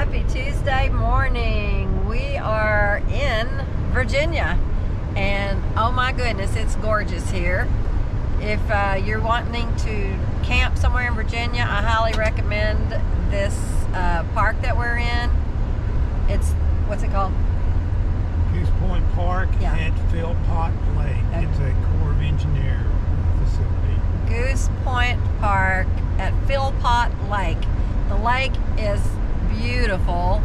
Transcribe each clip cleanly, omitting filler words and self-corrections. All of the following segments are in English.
Happy Tuesday morning. We are in Virginia and oh my goodness, it's gorgeous here. If you're wanting to camp somewhere in Virginia, I highly recommend this park that we're in. It's, what's it called? Goose Point Park at Philpott Lake. It's a Corps of Engineer facility. Goose Point Park at Philpott Lake. The lake is beautiful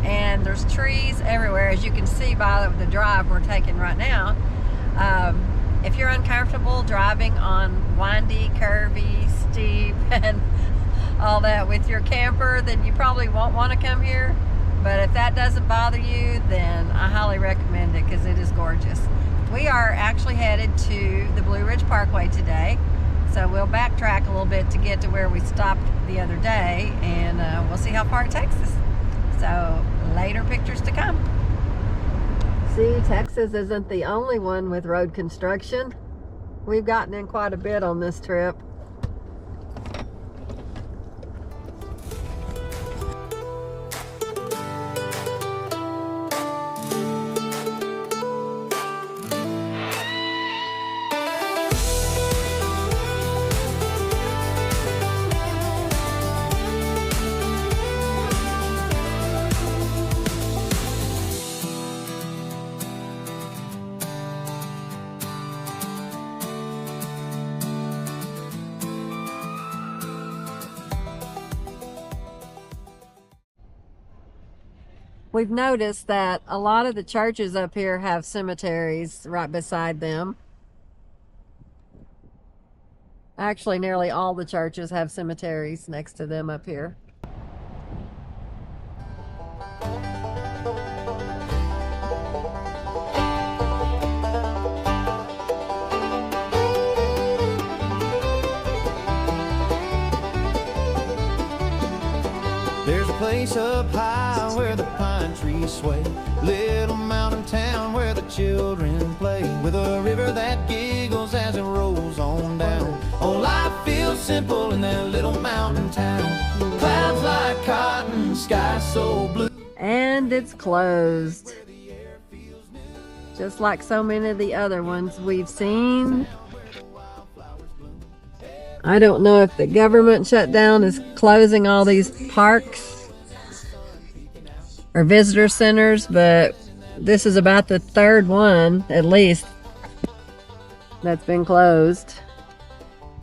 and there's trees everywhere, as you can see by the drive we're taking right now. If you're uncomfortable driving on windy, curvy, steep and all that with your camper, then you probably won't want to come here. But if that doesn't bother you, then I highly recommend it because it is gorgeous. We are actually headed to the Blue Ridge Parkway today. So we'll backtrack a little bit to get to where we stopped the other day, and we'll see how far it takes us. So later pictures to come. See, Texas isn't the only one with road construction. We've gotten in quite a bit on this trip. We've noticed that a lot of the churches up here have cemeteries right beside them. Actually, nearly all the churches have cemeteries next to them up here. There's a place up high where the pine trees sway, little mountain town where the children play, with a river that giggles as it rolls on down. Oh, life feels simple in that little mountain town. Clouds like cotton, sky so blue. And it's closed, just like so many of the other ones we've seen. I don't know if the government shutdown is closing all these parks or visitor centers, but this is about the third one, at least, that's been closed.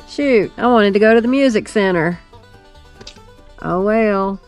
Shoot, I wanted to go to the music center. Oh well.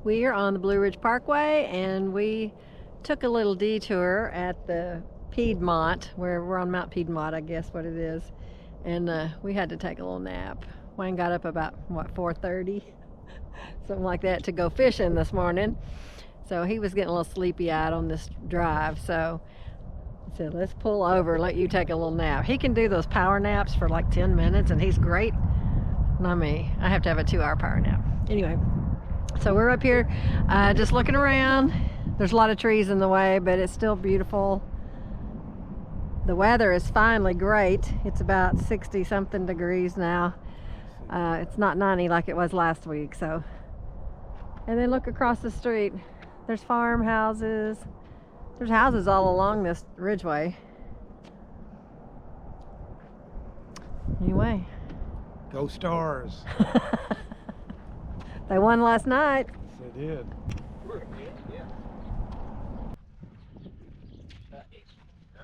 We are on the Blue Ridge Parkway and we took a little detour at the Piedmont, where we're on Mount Piedmont, I guess what it is. And we had to take a little nap. Wayne got up about, what, 4:30? Something like that, to go fishing this morning. So he was getting a little sleepy-eyed on this drive. So I said, let's pull over, let you take a little nap. He can do those power naps for like 10 minutes, and he's great. Not me. I have to have a 2-hour power nap. Anyway, so we're up here just looking around. There's a lot of trees in the way, but it's still beautiful. The weather is finally great. It's about 60 something degrees now. It's not 90 like it was last week. So, and then look across the street. There's farmhouses. There's houses all along this ridgeway. Anyway. Go Stars. They won last night. Yes, they did.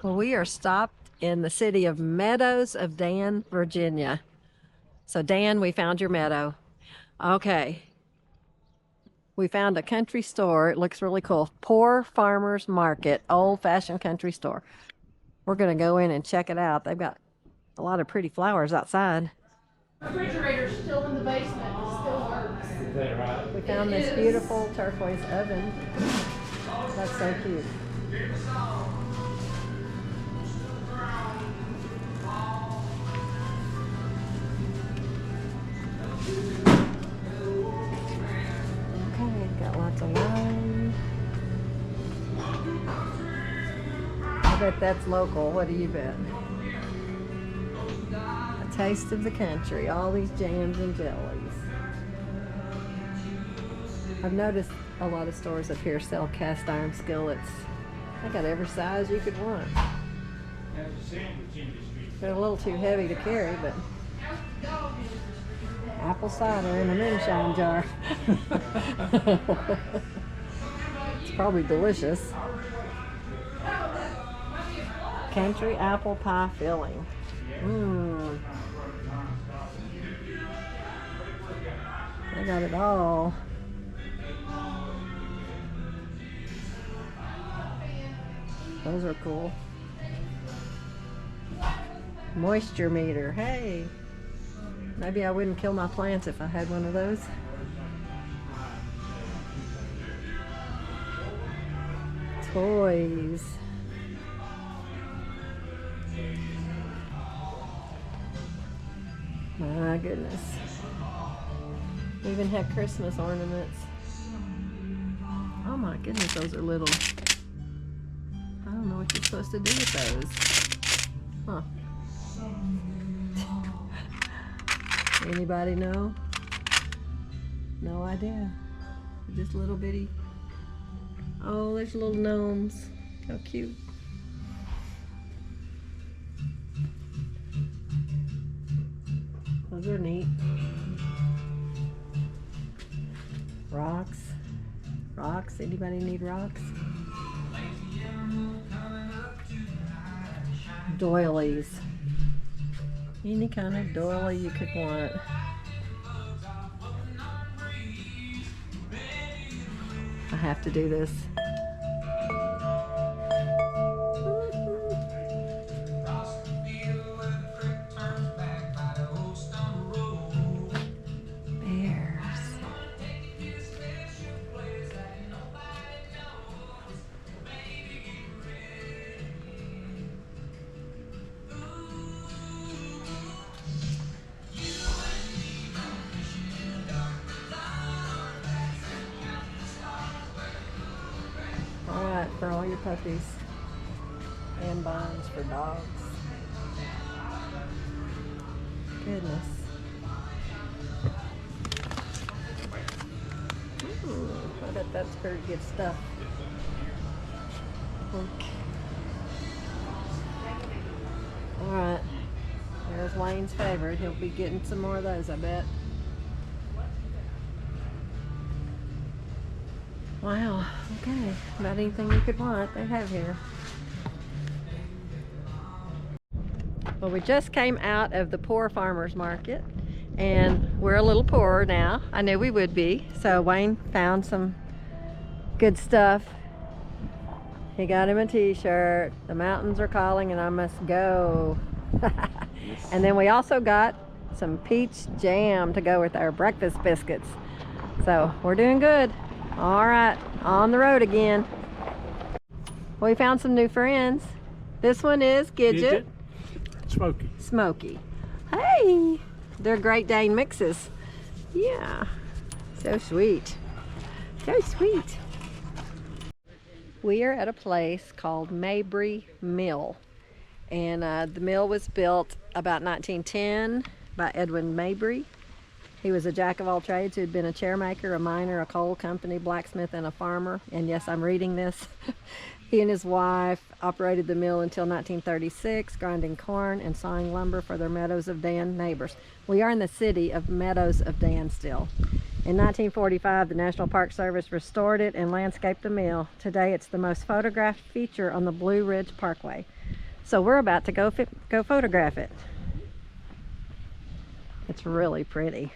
Well, we are stopped in the city of Meadows of Dan, Virginia. So Dan, we found your meadow. Okay. We found a country store. It looks really cool. Poor Farmers Market, old-fashioned country store. We're going to go in and check it out. They've got a lot of pretty flowers outside. The refrigerator's still in the basement. It still works. Is that right? We found this beautiful turquoise oven. That's so cute. Okay, got lots of wine. I bet that's local. What do you bet? A taste of the country. All these jams and jellies. I've noticed a lot of stores up here sell cast iron skillets. They got every size you could want. They're a little too heavy to carry, but apple cider in a moonshine jar. It's probably delicious. Country apple pie filling. Mmm. I got it all. Those are cool. Moisture meter. Hey, maybe I wouldn't kill my plants if I had one of those. Toys. My goodness. We even had Christmas ornaments. Oh my goodness, those are little. I don't know what you're supposed to do with those. Huh. Anybody know? No idea. Just little bitty. Oh, there's little gnomes. How cute. Those are neat. Rocks. Rocks. Anybody need rocks? Doilies. Any kind of doily you could want. I have to do this. For all your puppies and bonds for dogs. Goodness. I bet that's pretty good stuff. Okay. Alright. There's Wayne's favorite. He'll be getting some more of those, I bet. Wow, okay. About anything you could want, they have here. Well, we just came out of the Poor Farmers Market, and we're a little poorer now. I knew we would be, so Wayne found some good stuff. He got him a t-shirt. The mountains are calling and I must go. And then we also got some peach jam to go with our breakfast biscuits. So we're doing good. All right, on the road again. We found some new friends. This one is Gidget. Smokey. Smokey. Hey, they're Great Dane mixes. Yeah, so sweet. So sweet. We are at a place called Mabry Mill. And the mill was built about 1910 by Edwin Mabry. He was a jack of all trades who had been a chairmaker, a miner, a coal company, blacksmith, and a farmer. And yes, I'm reading this. He and his wife operated the mill until 1936, grinding corn and sawing lumber for their Meadows of Dan neighbors. We are in the city of Meadows of Dan still. In 1945, the National Park Service restored it and landscaped the mill. Today, it's the most photographed feature on the Blue Ridge Parkway. So we're about to go photograph it. It's really pretty.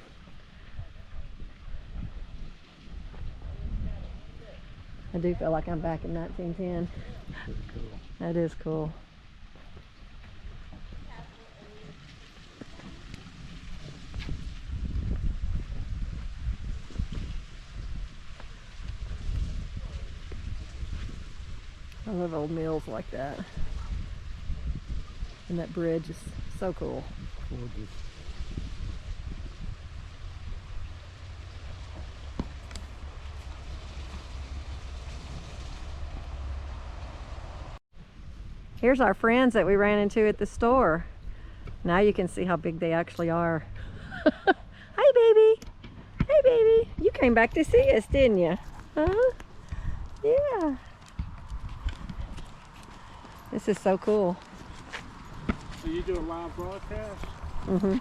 I do feel like I'm back in 1910. That is cool. I love old mills like that. And that bridge is so cool. Gorgeous. Here's our friends that we ran into at the store. Now you can see how big they actually are. Hi, baby. Hey, baby. You came back to see us, didn't you? Huh? Yeah. This is so cool. So you do a live broadcast? Mm-hmm.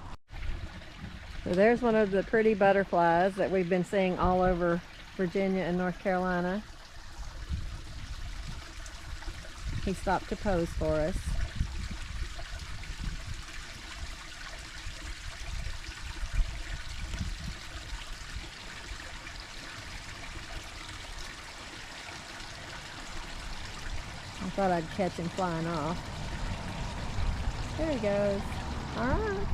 So there's one of the pretty butterflies that we've been seeing all over Virginia and North Carolina. He stopped to pose for us. I thought I'd catch him flying off. There he goes. All right.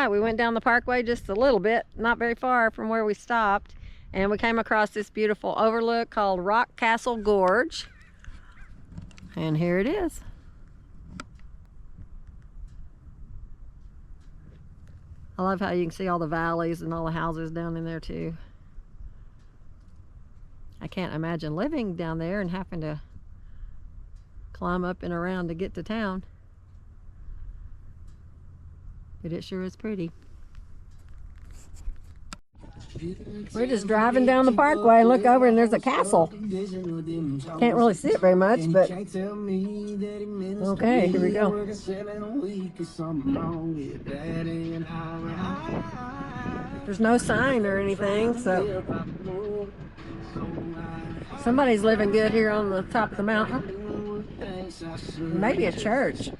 We went down the parkway just a little bit, not very far from where we stopped, and we came across this beautiful overlook called Rock Castle Gorge, and here it is. I love how you can see all the valleys and all the houses down in there too. I can't imagine living down there and having to climb up and around to get to town. But it sure is pretty. We're just driving down the parkway and look over and there's a castle. Can't really see it very much, but okay, here we go. There's no sign or anything, so somebody's living good here on the top of the mountain. Maybe a church.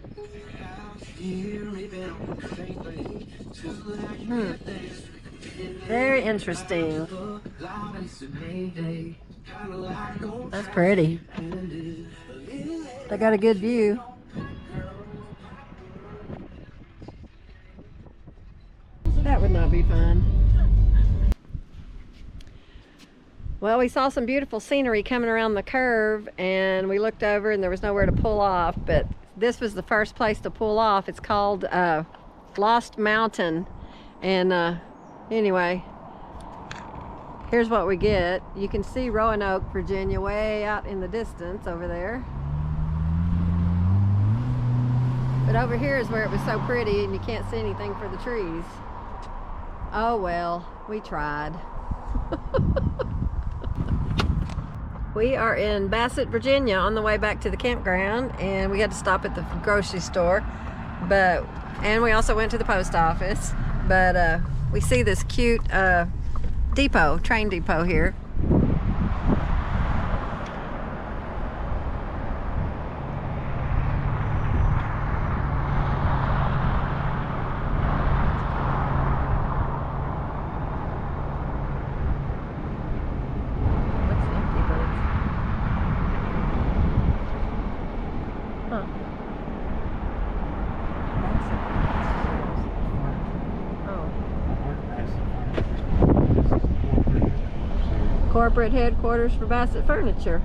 Very interesting. That's pretty. They got a good view. That would not be fun. Well, we saw some beautiful scenery coming around the curve, and we looked over and there was nowhere to pull off, but this was the first place to pull off. It's called Lost Mountain, and anyway, here's what we get. You can see Roanoke, Virginia, way out in the distance over there. But over here is where it was so pretty and you can't see anything for the trees. Oh well, we tried. We are in Bassett, Virginia on the way back to the campground, and we had to stop at the grocery store, and we also went to the post office, but we see this cute train depot here. Corporate headquarters for Bassett Furniture.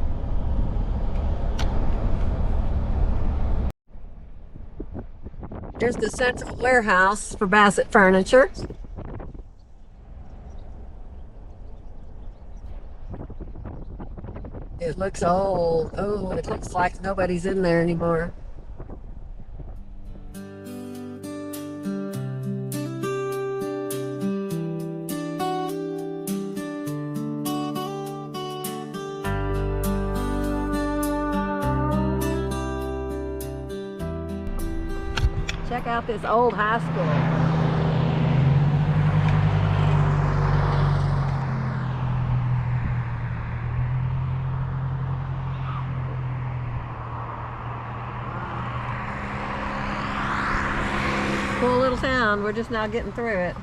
Here's the central warehouse for Bassett Furniture. It looks old. Oh, it looks like nobody's in there anymore. Check out this old high school. Cool little town. We're just now getting through it.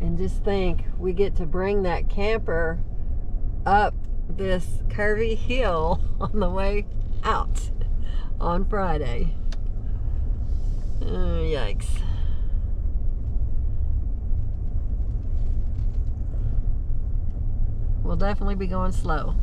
And just think, we get to bring that camper up this curvy hill on the way out on Friday. Yikes. We'll definitely be going slow.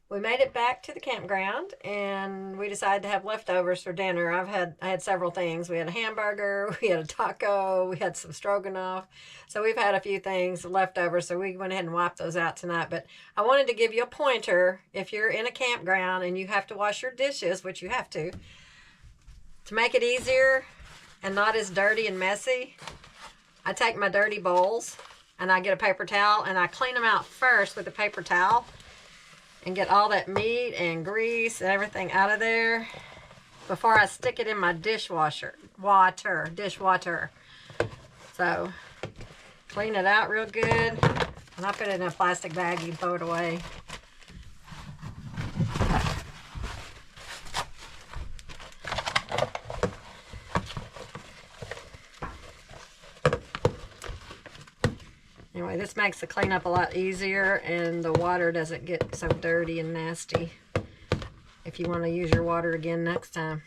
We made it back to the campground and we decided to have leftovers for dinner. I had several things. We had a hamburger, we had a taco, we had some stroganoff. So we've had a few things left over, so we went ahead and wiped those out tonight. But I wanted to give you a pointer if you're in a campground and you have to wash your dishes, which you have to make it easier and not as dirty and messy. I take my dirty bowls and I get a paper towel and I clean them out first with a paper towel and get all that meat and grease and everything out of there before I stick it in my dishwasher. So clean it out real good, and I put it in a plastic bag. You can throw it away. Anyway, this makes the cleanup a lot easier and the water doesn't get so dirty and nasty. If you want to use your water again next time,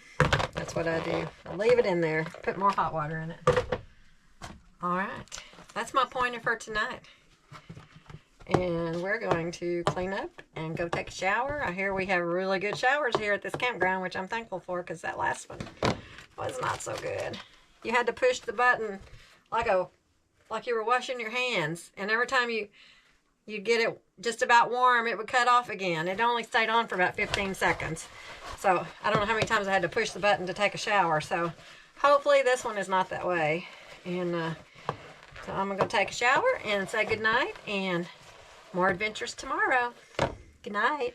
that's what I do. I leave it in there, put more hot water in it. All right, that's my pointer for tonight. And we're going to clean up and go take a shower. I hear we have really good showers here at this campground, which I'm thankful for because that last one was not so good. You had to push the button like you were washing your hands, and every time you get it just about warm, it would cut off again. It only stayed on for about 15 seconds. So I don't know how many times I had to push the button to take a shower. So hopefully this one is not that way. And so I'm gonna go take a shower and say goodnight, and more adventures tomorrow. Good night.